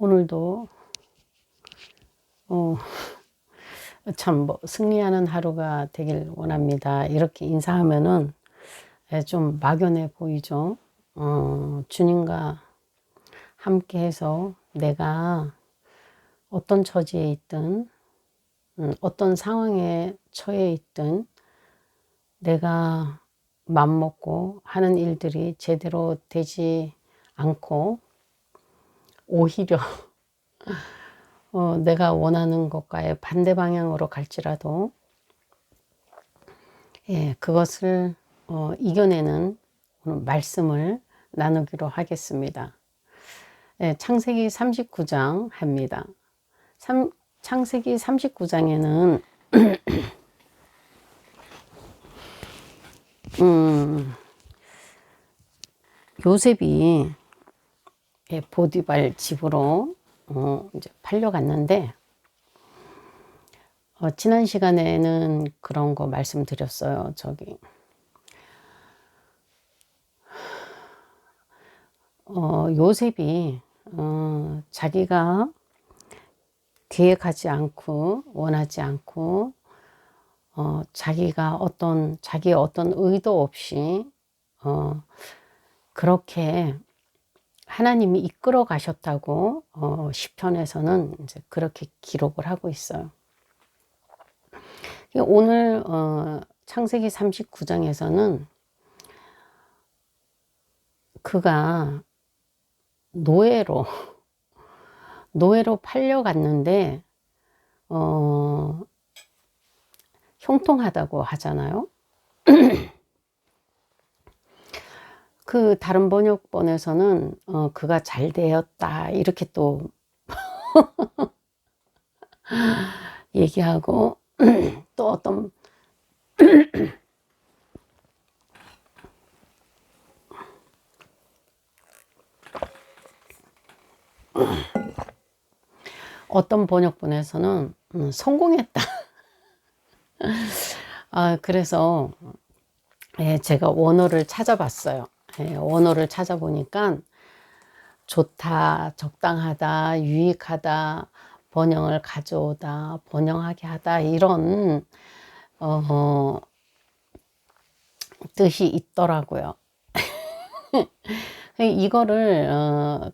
오늘도 참 승리하는 하루가 되길 원합니다. 이렇게 인사하면은 좀 막연해 보이죠. 주님과 함께해서 내가 어떤 처지에 있든 어떤 상황에 처해 있든 내가 맘먹고 하는 일들이 제대로 되지 않고 오히려 내가 원하는 것과의 반대 방향으로 갈지라도 그것을 이겨내는 오늘 말씀을 나누기로 하겠습니다. 창세기 39장 합니다. 창세기 39장에는 요셉이 보디발 집으로 이제 팔려갔는데 지난 시간에는 그런 거 말씀드렸어요. 요셉이 자기가 계획하지 않고 원하지 않고 자기의 어떤 의도 없이 그렇게 하나님이 이끌어 가셨다고 시편에서는 이제 그렇게 기록을 하고 있어요. 오늘 창세기 39장에서는 그가 노예로 팔려갔는데 형통하다고 하잖아요. 그 다른 번역본에서는 그가 잘 되었다 이렇게 또 얘기하고 또 어떤 번역본에서는 성공했다. 그래서 제가 원어를 찾아봤어요. 원어를 찾아보니까 좋다, 적당하다, 유익하다, 번영을 가져오다, 번영하게 하다 이런 뜻이 있더라고요. 이거를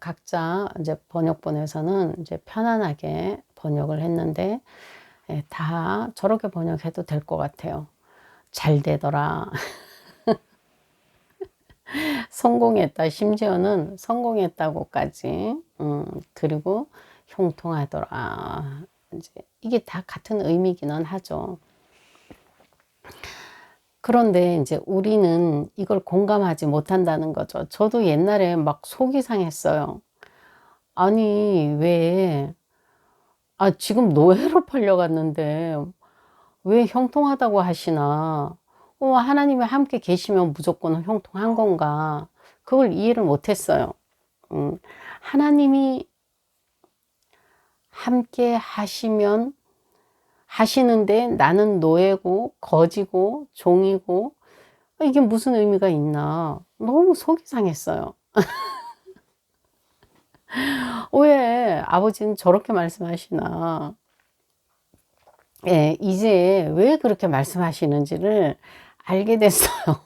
각자 이제 번역본에서는 이제 편안하게 번역을 했는데 다 저렇게 번역해도 될 것 같아요. 잘 되더라. 성공했다. 심지어는 성공했다고까지. 그리고 형통하더라. 이제 이게 다 같은 의미기는 하죠. 그런데 이제 우리는 이걸 공감하지 못한다는 거죠. 저도 옛날에 막 속이 상했어요. 아니, 왜, 지금 노예로 팔려갔는데 왜 형통하다고 하시나? 하나님이 함께 계시면 무조건 형통한 건가? 그걸 이해를 못했어요. 하나님이 함께 하시는데 나는 노예고, 거지고, 종이고, 이게 무슨 의미가 있나? 너무 속이 상했어요. 왜 아버지는 저렇게 말씀하시나? 이제 왜 그렇게 말씀하시는지를 알게 됐어요.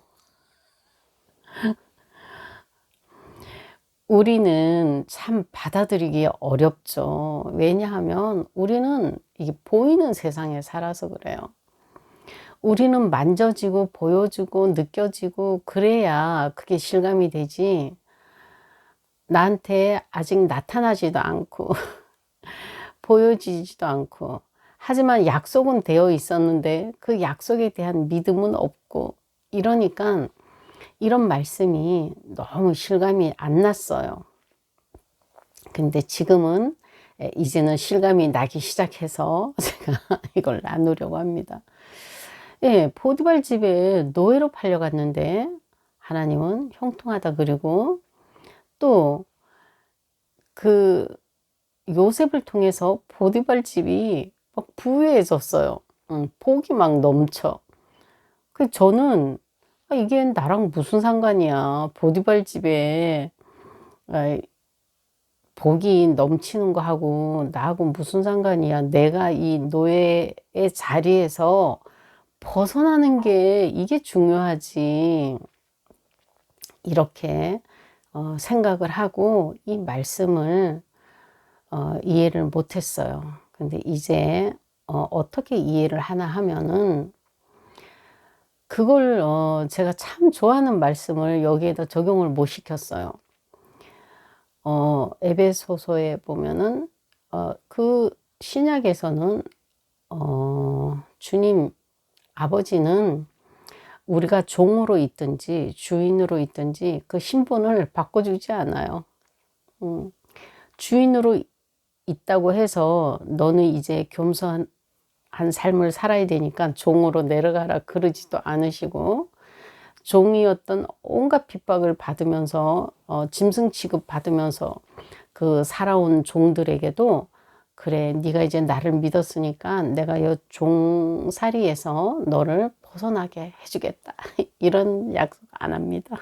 우리는 참 받아들이기 어렵죠. 왜냐하면 우리는 이게 보이는 세상에 살아서 그래요. 우리는 만져지고 보여지고 느껴지고 그래야 그게 실감이 되지. 나한테 아직 나타나지도 않고 보여지지도 않고 하지만 약속은 되어 있었는데 그 약속에 대한 믿음은 없고 이러니까 이런 말씀이 너무 실감이 안 났어요. 근데 지금은 이제는 실감이 나기 시작해서 제가 이걸 나누려고 합니다. 보디발 집에 노예로 팔려갔는데 하나님은 형통하다. 그리고 또 그 요셉을 통해서 보디발 집이 막 부유해졌어요. 복이 막 넘쳐. 저는 이게 나랑 무슨 상관이야. 보디발 집에 복이 넘치는 거 하고 나하고 무슨 상관이야. 내가 이 노예의 자리에서 벗어나는 게 이게 중요하지. 이렇게 생각을 하고 이 말씀을 이해를 못했어요. 근데 이제 어떻게 이해를 하나 하면은 그걸 제가 참 좋아하는 말씀을 여기에다 적용을 못 시켰어요. 에베소서에 보면은 그 신약에서는 주님 아버지는 우리가 종으로 있든지 주인으로 있든지 그 신분을 바꿔주지 않아요. 주인으로 있다고 해서 너는 이제 겸손한 삶을 살아야 되니까 종으로 내려가라 그러지도 않으시고, 종이었던 온갖 핍박을 받으면서 짐승 취급 받으면서 그 살아온 종들에게도 그래 네가 이제 나를 믿었으니까 내가 이 종살이에서 너를 벗어나게 해주겠다 이런 약속 안 합니다.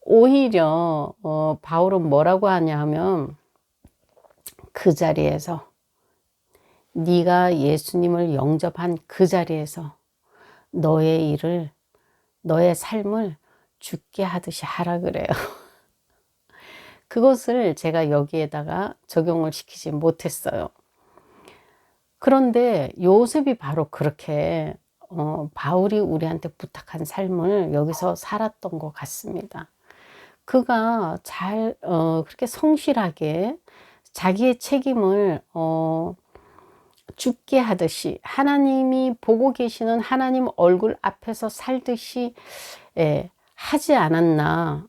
오히려 바울은 뭐라고 하냐 하면 그 자리에서 네가 예수님을 영접한 그 자리에서 너의 일을, 너의 삶을 죽게 하듯이 하라 그래요. 그것을 제가 여기에다가 적용을 시키지 못했어요. 그런데 요셉이 바로 그렇게 바울이 우리한테 부탁한 삶을 여기서 살았던 것 같습니다. 그가 그렇게 성실하게 자기의 책임을 죽게 하듯이 하나님이 보고 계시는 하나님 얼굴 앞에서 살듯이 하지 않았나.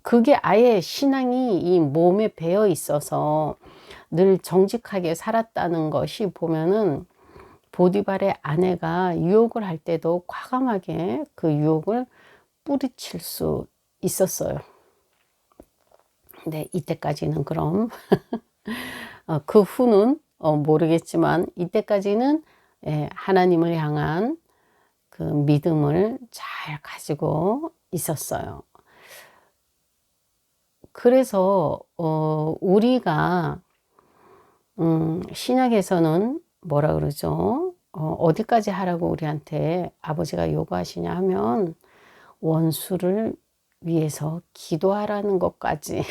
그게 아예 신앙이 이 몸에 배어 있어서 늘 정직하게 살았다는 것이 보면은 보디발의 아내가 유혹을 할 때도 과감하게 그 유혹을 뿌리칠 수 있었어요. 네, 이때까지는 그럼 그 후는 모르겠지만 이때까지는 하나님을 향한 그 믿음을 잘 가지고 있었어요. 그래서 우리가 신약에서는 뭐라 그러죠? 어디까지 하라고 우리한테 아버지가 요구하시냐 하면 원수를 위해서 기도하라는 것까지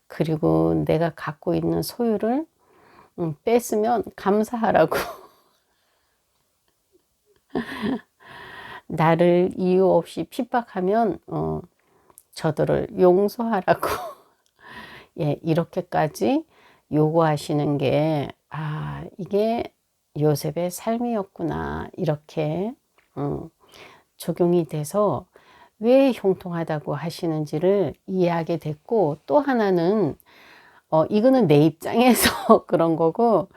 그리고 내가 갖고 있는 소유를 뺐으면 감사하라고 나를 이유 없이 핍박하면 저들을 용서하라고 예, 이렇게까지 요구하시는 게 이게 요셉의 삶이었구나 이렇게 적용이 돼서 왜 형통하다고 하시는지를 이해하게 됐고, 또 하나는 이거는 내 입장에서 그런 거고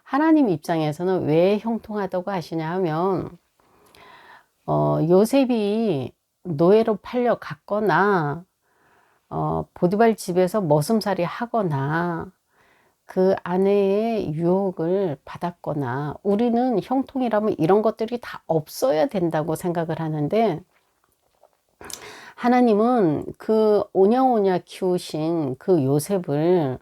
하나님 입장에서는 왜 형통하다고 하시냐 하면 요셉이 노예로 팔려갔거나 보디발 집에서 머슴살이 하거나 그 아내의 유혹을 받았거나 우리는 형통이라면 이런 것들이 다 없어야 된다고 생각을 하는데, 하나님은 그 오냐오냐 키우신 그 요셉을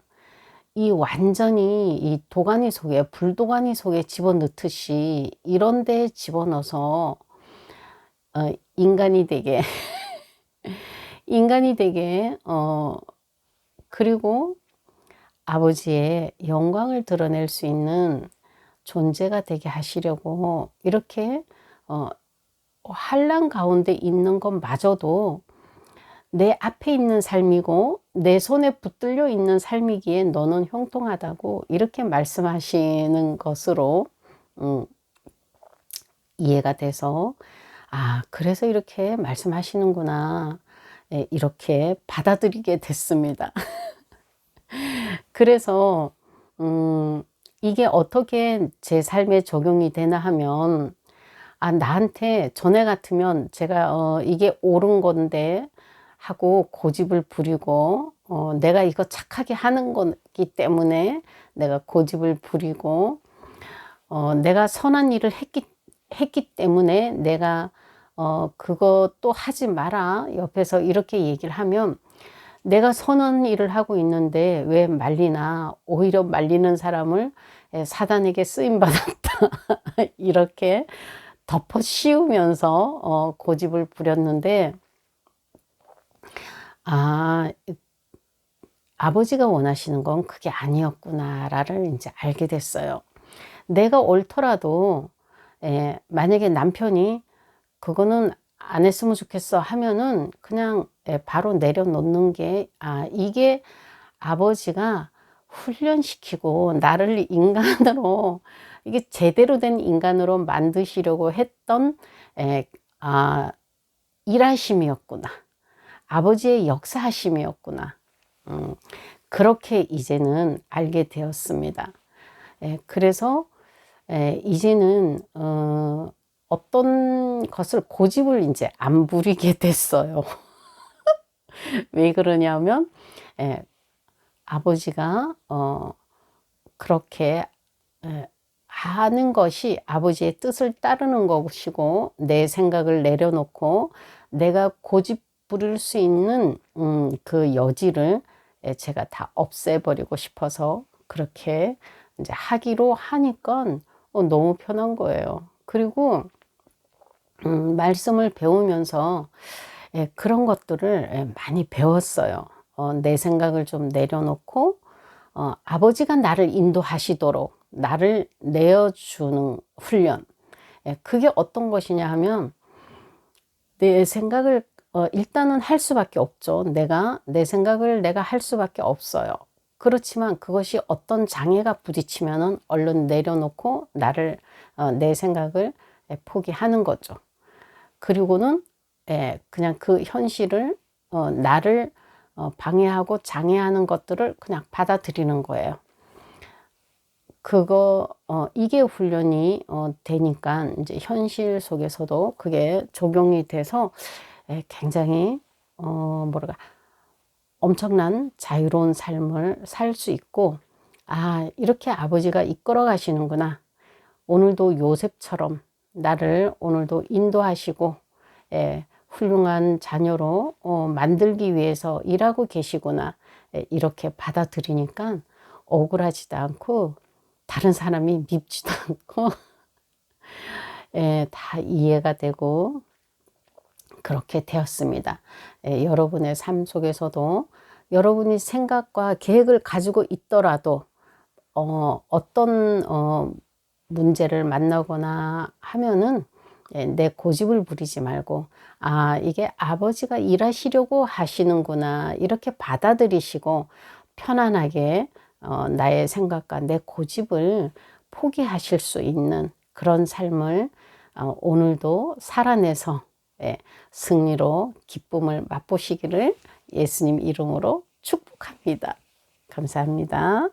이 완전히 이 도가니 속에 불도가니 속에 집어넣듯이 이런 데 집어넣어서 인간이 되게 그리고 아버지의 영광을 드러낼 수 있는 존재가 되게 하시려고 이렇게 환난 가운데 있는 것마저도 내 앞에 있는 삶이고 내 손에 붙들려 있는 삶이기에 너는 형통하다고 이렇게 말씀하시는 것으로 이해가 돼서 그래서 이렇게 말씀하시는구나 이렇게 받아들이게 됐습니다. 그래서 이게 어떻게 제 삶에 적용이 되나 하면 나한테 전에 같으면 제가 이게 옳은 건데 하고 고집을 부리고 내가 이거 착하게 하는 거기 때문에 내가 고집을 부리고 내가 선한 일을 했기 때문에 내가 그것도 하지 마라 옆에서 이렇게 얘기를 하면 내가 선한 일을 하고 있는데 왜 말리나? 오히려 말리는 사람을 사단에게 쓰임받았다. 이렇게 덮어 씌우면서 고집을 부렸는데, 아, 아버지가 원하시는 건 그게 아니었구나를 이제 알게 됐어요. 내가 옳더라도 만약에 남편이 그거는 안 했으면 좋겠어 하면은 그냥 바로 내려놓는 게, 이게 아버지가 훈련시키고 나를 인간으로, 이게 제대로 된 인간으로 만드시려고 했던 일하심이었구나. 아버지의 역사하심이었구나. 그렇게 이제는 알게 되었습니다. 그래서 이제는 어떤 것을 고집을 이제 안 부리게 됐어요. 왜 그러냐면 아버지가 그렇게 하는 것이 아버지의 뜻을 따르는 것이고, 내 생각을 내려놓고 내가 고집 부릴 수 있는 그 여지를 제가 다 없애버리고 싶어서 그렇게 이제 하기로 하니까 너무 편한 거예요. 그리고 말씀을 배우면서 그런 것들을 많이 배웠어요. 내 생각을 좀 내려놓고 아버지가 나를 인도하시도록 나를 내어주는 훈련. 그게 어떤 것이냐 하면, 내 생각을 일단은 할 수밖에 없죠. 내 생각을 내가 할 수밖에 없어요. 그렇지만 그것이 어떤 장애가 부딪히면은 얼른 내려놓고 내 생각을 포기하는 거죠. 그리고는 그냥 그 현실을 나를 방해하고 장애하는 것들을 그냥 받아들이는 거예요. 이게 훈련이 되니까 이제 현실 속에서도 그게 적용이 돼서 굉장히 엄청난 자유로운 삶을 살 수 있고, 이렇게 아버지가 이끌어 가시는구나. 오늘도 요셉처럼 나를 오늘도 인도하시고 훌륭한 자녀로 만들기 위해서 일하고 계시구나. 이렇게 받아들이니까 억울하지도 않고 다른 사람이 밉지도 않고 다 이해가 되고 그렇게 되었습니다. 여러분의 삶 속에서도 여러분이 생각과 계획을 가지고 있더라도 어떤 문제를 만나거나 하면은 내 고집을 부리지 말고, 이게 아버지가 일하시려고 하시는구나, 이렇게 받아들이시고 편안하게 나의 생각과 내 고집을 포기하실 수 있는 그런 삶을 오늘도 살아내서 승리로 기쁨을 맛보시기를 예수님 이름으로 축복합니다. 감사합니다.